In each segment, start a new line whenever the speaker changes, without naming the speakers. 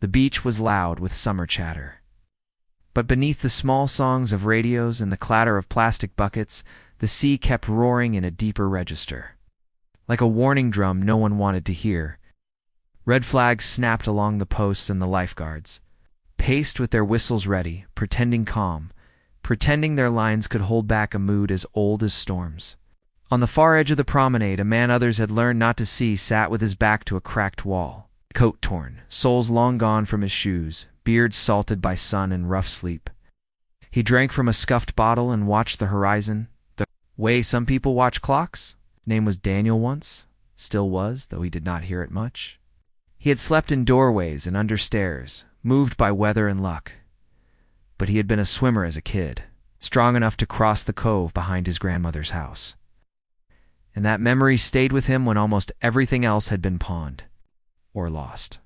The beach was loud with summer chatter. But beneath the small songs of radios and the clatter of plastic buckets, the sea kept roaring in a deeper register. Like a warning drum no one wanted to hear, red flags snapped along the posts, and the lifeguards paced with their whistles ready, pretending calm, pretending their lines could hold back a mood as old as storms. On the far edge of the promenade, a man others had learned not to see sat with his back to a cracked wall, coat torn, soles long gone from his shoes, beard salted by sun and rough sleep. He drank from a scuffed bottle and watched the horizon, the way some people watch clocks. His name was Daniel once, still was, though he did not hear it much. He had slept in doorways and under stairs, moved by weather and luck. But he had been a swimmer as a kid, strong enough to cross the cove behind his grandmother's house. And that memory stayed with him when almost everything else had been pawned or lost.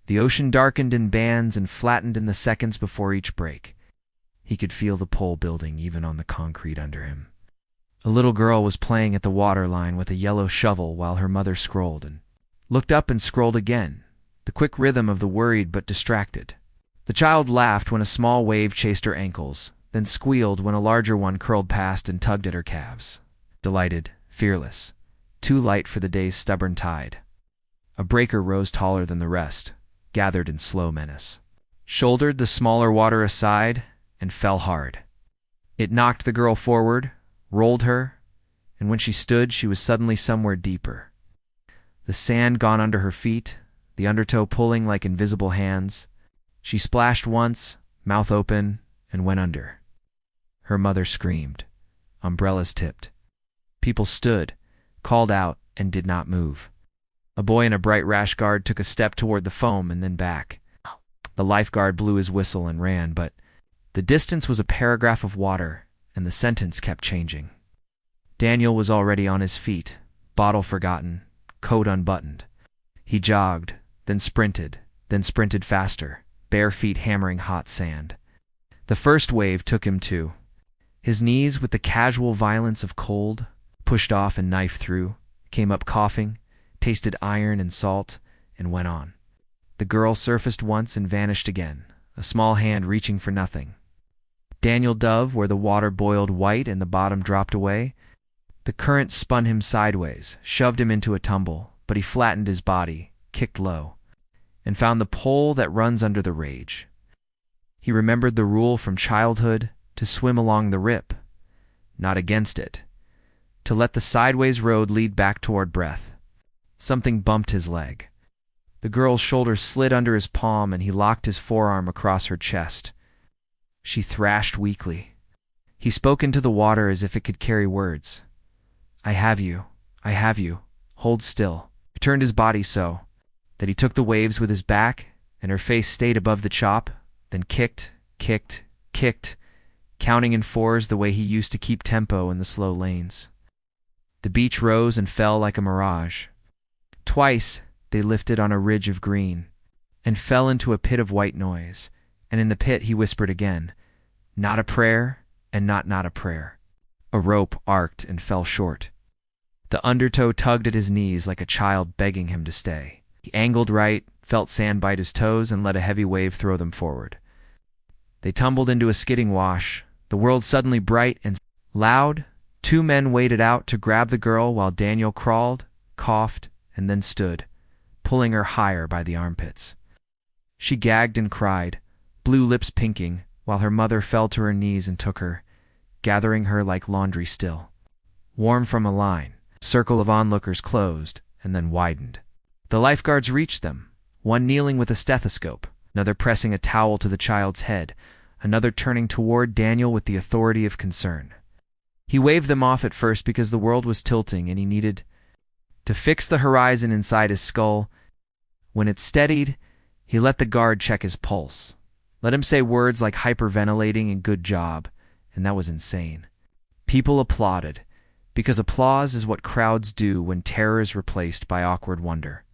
The ocean darkened in bands and flattened in the seconds before each break. He could feel the pull building even on the concrete under him. A little girl was playing at the waterline with a yellow shovel while her mother scrolled and looked up and scrolled again, the quick rhythm of the worried but distracted. The child laughed when a small wave chased her ankles, then squealed when a larger one curled past and tugged at her calves. Delighted, fearless, too light for the day's stubborn tide. A breaker rose taller than the rest, gathered in slow menace, shouldered the smaller water aside, and fell hard. It knocked the girl forward, rolled her, and when she stood, she was suddenly somewhere deeper. The sand gone under her feet, the undertow pulling like invisible hands. She splashed once, mouth open, and went under. Her mother screamed. Umbrellas tipped. People stood, called out, and did not move. A boy in a bright rash guard took a step toward the foam and then back. The lifeguard blew his whistle and ran, but the distance was a paragraph of water, and the sentence kept changing. Daniel was already on his feet, bottle forgotten, coat unbuttoned. He jogged, then sprinted faster, bare feet hammering hot sand. The first wave took him too. His knees, with the casual violence of cold, pushed off and knifed through, came up coughing, tasted iron and salt, and went on. The girl surfaced once and vanished again, a small hand reaching for nothing. Daniel dove where the water boiled white and the bottom dropped away. The current spun him sideways, shoved him into a tumble, but he flattened his body, kicked low, and found the pole that runs under the rage. He remembered the rule from childhood to swim along the rip, not against it, to let the sideways road lead back toward breath. Something bumped his leg. The girl's shoulder slid under his palm and he locked his forearm across her chest. She thrashed weakly. He spoke into the water as if it could carry words. I have you. Hold still. He turned his body so that he took the waves with his back, and her face stayed above the chop, then kicked, counting in fours the way he used to keep tempo in the slow lanes. The beach rose and fell like a mirage. Twice they lifted on a ridge of green and fell into a pit of white noise, and in the pit he whispered again, not a prayer and not a prayer. A rope arced and fell short. The undertow tugged at his knees like a child begging him to stay. He angled right, felt sand bite his toes, and let a heavy wave throw them forward. They tumbled into a skidding wash, the world suddenly bright and loud. Two men waded out to grab the girl while Daniel crawled, coughed, and then stood, pulling her higher by the armpits. She gagged and cried, blue lips pinking, while her mother fell to her knees and took her, gathering her like laundry still. Warm from a line, circle of onlookers closed and then widened. The lifeguards reached them, one kneeling with a stethoscope, another pressing a towel to the child's head, another turning toward Daniel with the authority of concern. He waved them off at first because the world was tilting and he needed to fix the horizon inside his skull. When it steadied, he let the guard check his pulse. Let him say words like hyperventilating and good job, and that was insane. People applauded, because applause is what crowds do when terror is replaced by awkward wonder.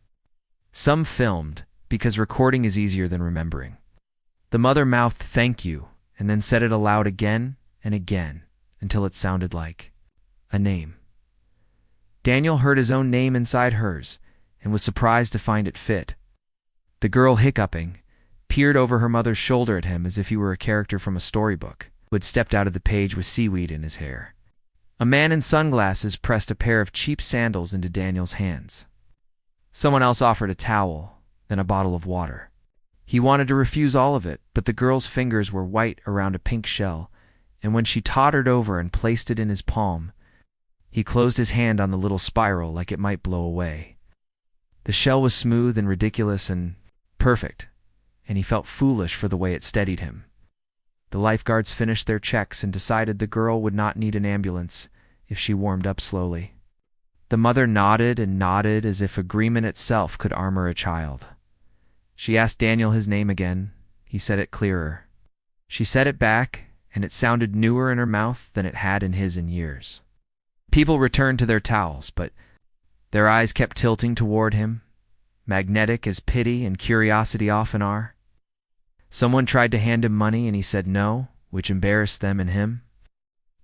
Some filmed, because recording is easier than remembering. The mother mouthed thank you, and then said it aloud again and again, until it sounded like a name. Daniel heard his own name inside hers, and was surprised to find it fit. The girl, hiccuping, peered over her mother's shoulder at him as if he were a character from a storybook who had stepped out of the page with seaweed in his hair. A man in sunglasses pressed a pair of cheap sandals into Daniel's hands. Someone else offered a towel, then a bottle of water. He wanted to refuse all of it, but the girl's fingers were white around a pink shell, and when she tottered over and placed it in his palm, he closed his hand on the little spiral like it might blow away. The shell was smooth and ridiculous and perfect, and he felt foolish for the way it steadied him. The lifeguards finished their checks and decided the girl would not need an ambulance if she warmed up slowly. The mother nodded and nodded as if agreement itself could armor a child. She asked Daniel his name again. He said it clearer. She said it back, and it sounded newer in her mouth than it had in his in years. People returned to their towels, but their eyes kept tilting toward him, magnetic as pity and curiosity often are. Someone tried to hand him money, and he said no, which embarrassed them and him.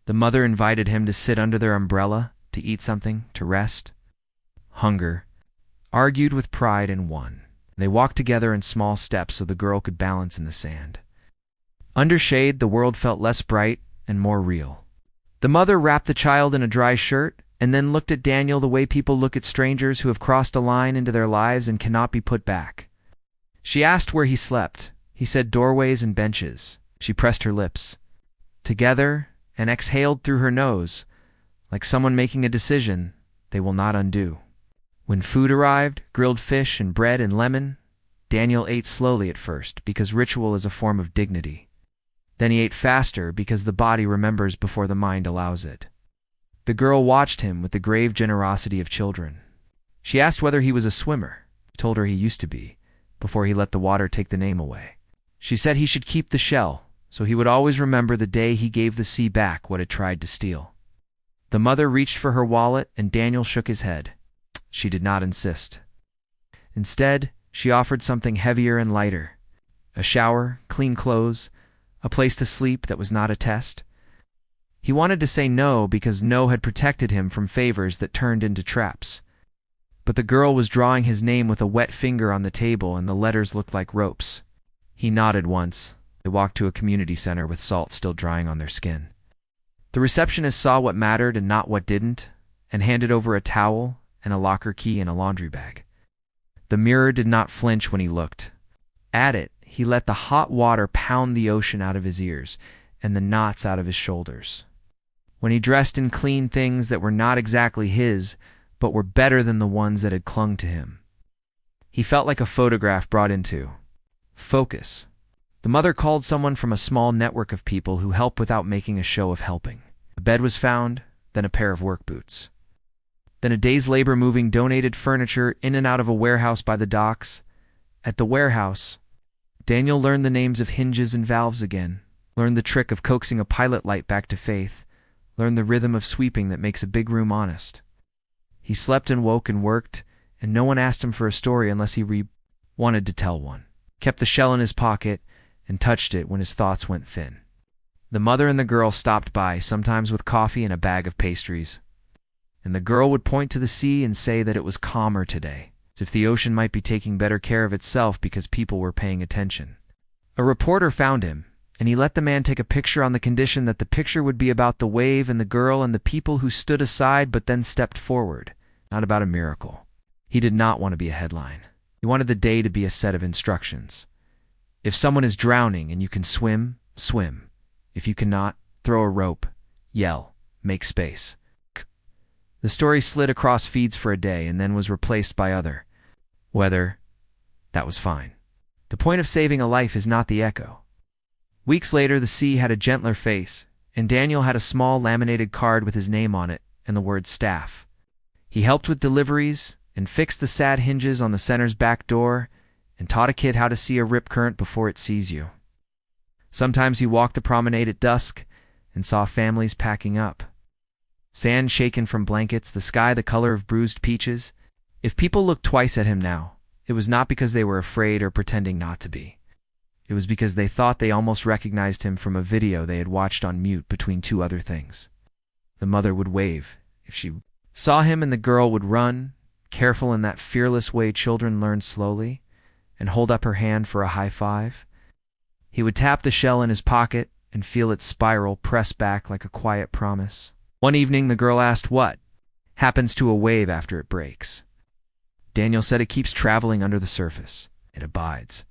The mother invited him to sit under their umbrella, to eat something, to rest. Hunger argued with pride and won. They walked together in small steps so the girl could balance in the sand. Under shade, the world felt less bright and more real. The mother wrapped the child in a dry shirt and then looked at Daniel the way people look at strangers who have crossed a line into their lives and cannot be put back. She asked where he slept. He said doorways and benches. She pressed her lips together and exhaled through her nose, like someone making a decision they will not undo. When food arrived, grilled fish and bread and lemon, Daniel ate slowly at first because ritual is a form of dignity. Then he ate faster because the body remembers before the mind allows it. The girl watched him with the grave generosity of children. She asked whether he was a swimmer. He told her he used to be, before he let the water take the name away. She said he should keep the shell, so he would always remember the day he gave the sea back what it tried to steal. The mother reached for her wallet, and Daniel shook his head. She did not insist. Instead, she offered something heavier and lighter. A shower, clean clothes, a place to sleep that was not a test. He wanted to say no because no had protected him from favors that turned into traps. But the girl was drawing his name with a wet finger on the table, and the letters looked like ropes. He nodded once. They walked to a community center with salt still drying on their skin. The receptionist saw what mattered and not what didn't, and handed over a towel and a locker key and a laundry bag. The mirror did not flinch when he looked. At it, he let the hot water pound the ocean out of his ears and the knots out of his shoulders. When he dressed in clean things that were not exactly his, but were better than the ones that had clung to him, he felt like a photograph brought into focus. The mother called someone from a small network of people who help without making a show of helping. A bed was found, then a pair of work boots. Then a day's labor moving donated furniture in and out of a warehouse by the docks. At the warehouse, Daniel learned the names of hinges and valves again, learned the trick of coaxing a pilot light back to faith, learned the rhythm of sweeping that makes a big room honest. He slept and woke and worked, and no one asked him for a story unless he wanted to tell one. Kept the shell in his pocket and touched it when his thoughts went thin. The mother and the girl stopped by, sometimes with coffee and a bag of pastries. And the girl would point to the sea and say that it was calmer today, as if the ocean might be taking better care of itself because people were paying attention. A reporter found him, and he let the man take a picture on the condition that the picture would be about the wave and the girl and the people who stood aside but then stepped forward, not about a miracle. He did not want to be a headline. He wanted the day to be a set of instructions. If someone is drowning and you can swim, swim. If you cannot, throw a rope, yell, make space. The story slid across feeds for a day and then was replaced by other. Weather, that was fine. The point of saving a life is not the echo. Weeks later, the sea had a gentler face, and Daniel had a small laminated card with his name on it and the word staff. He helped with deliveries and fixed the sad hinges on the center's back door and taught a kid how to see a rip current before it sees you. Sometimes he walked the promenade at dusk and saw families packing up. Sand shaken from blankets, the sky the color of bruised peaches. If people looked twice at him now, it was not because they were afraid or pretending not to be. It was because they thought they almost recognized him from a video they had watched on mute between two other things. The mother would wave if she saw him, and the girl would run, careful in that fearless way children learn slowly, and hold up her hand for a high five. He would tap the shell in his pocket and feel its spiral press back like a quiet promise. One evening, the girl asked what happens to a wave after it breaks. Daniel said it keeps traveling under the surface. It abides.